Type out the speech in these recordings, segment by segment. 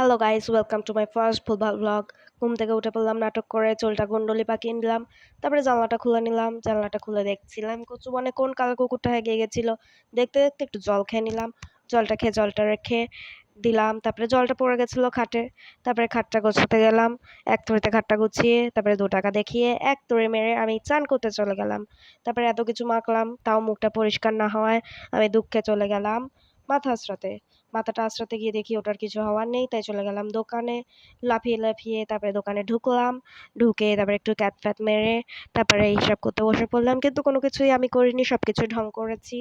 Hello guys, welcome to my first ভুলভাল blog. ঘুম থেকে উঠে পড়লাম, নাটক করে চুলটা গন্ডলি পাকিয়ে নিলাম। তারপরে জানলাটা খুলে নিলাম। জানলাটা খুলে দেখছিলাম কচু মানে কোন কালো কুকুরটা হেগে গেছিল। দেখতে দেখতে একটু জল খেয়ে নিলাম। জলটা খেয়ে জলটা রেখে দিলাম। তারপরে জলটা পড়ে গেছিলো খাটে। তারপরে খাটটা গোছাতে গেলাম। এক তুড়িতে খাটটা গুছিয়ে তারপরে 2 টাকা দেখিয়ে এক তুড়ি মেরে আমি চান করতে চলে গেলাম। তারপরে এত কিছু মাখলাম, তাও মুখটা পরিষ্কার না হওয়ায় আমি দুঃখে চলে গেলাম মাথা আঁচড়াতে। মাথাটা আঁচড়াতে গিয়ে দেখি ওটার কিছু হওয়ার নেই, তাই চলে গেলাম দোকানে। লাফিয়ে লাফিয়ে তারপরে দোকানে ঢুকলাম। ঢুকে তারপরে একটু ক্যাট ফ্যাট মেরে তারপরে হিসাব করতে বসে পড়লাম, কিন্তু কোনো কিছুই আমি করিনি, সব কিছু ঢং করেছি।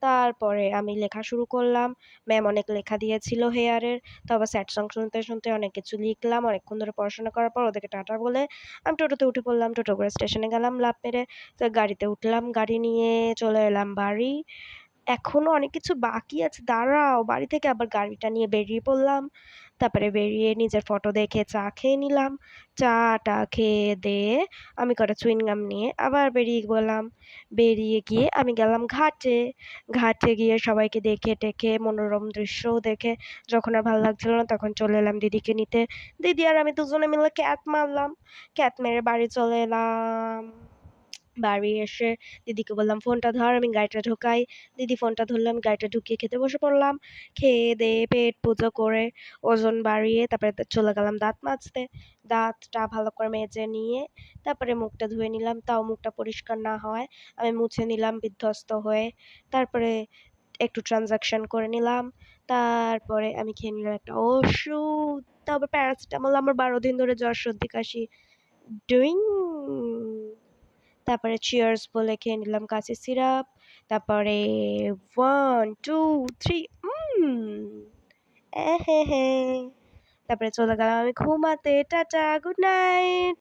তারপরে আমি লেখা শুরু করলাম। ম্যাম অনেক লেখা দিয়েছিল হেয়ারের। তারপর স্যাড সং শুনতে শুনতে অনেক কিছু লিখলাম। অনেকক্ষণ ধরে পড়াশোনা করার পর ওদেরকে টাটা বলে আমি টোটোতে উঠে পড়লাম। টোটো করে স্টেশনে গেলাম লাফ মেরে। তো গাড়িতে উঠলাম, গাড়ি নিয়ে চলে এলাম বাড়ি। এখনো অনেক কিছু বাকি আছে, দাঁড়াও। বাড়ি থেকে আবার গাড়িটা নিয়ে বেরিয়ে পড়লাম। তারপরে বেরিয়ে নিজের ফটো দেখে চা খেয়ে নিলাম। চাটা খেয়ে দিয়ে আমি কটা চুইংগাম নিয়ে আবার বেরিয়ে গেলাম। বেরিয়ে গিয়ে আমি গেলাম ঘাটে। ঘাটে গিয়ে সবাইকে দেখে টেখে মনোরম দৃশ্য দেখে যখন আর ভালো লাগছিল না তখন চলে এলাম দিদিকে নিতে। দিদি আর আমি দুজনে মিলে ক্যাট মারলাম। ক্যাট মেরে বাড়ি চলে এলাম। বাড়ি এসে দিদিকে বললাম ফোনটা ধর, আমি গাড়িটা ঢোকাই। দিদি ফোনটা ধরলো, আমি গাড়িটা ঢুকিয়ে খেতে বসে পড়লাম। খেয়ে দেয়ে পেট পুজো করে ওজন বাড়িয়ে তারপরে চলে গেলাম দাঁত মাজতে। দাঁতটা ভালো করে মেজে নিয়ে তারপরে মুখটা ধুয়ে নিলাম, তাও মুখটা পরিষ্কার না হওয়ায় আমি মুছে নিলাম বিধ্বস্ত হয়ে। তারপরে একটু ট্রানজাকশন করে নিলাম। তারপরে আমি খেয়ে নিলাম একটা ওষুধ। তারপর প্যারাসিটামল, আমার 12 দিন ধরে জ্বর সর্দি কাশি। ডুইং। তারপরে চিয়ার্স বলে খেয়ে নিলাম কাশি সিরাপ। তারপরে 1 2 3 হ্যাঁ। তারপরে চলে গেলাম আমি ঘুমাতে। Tata, good night.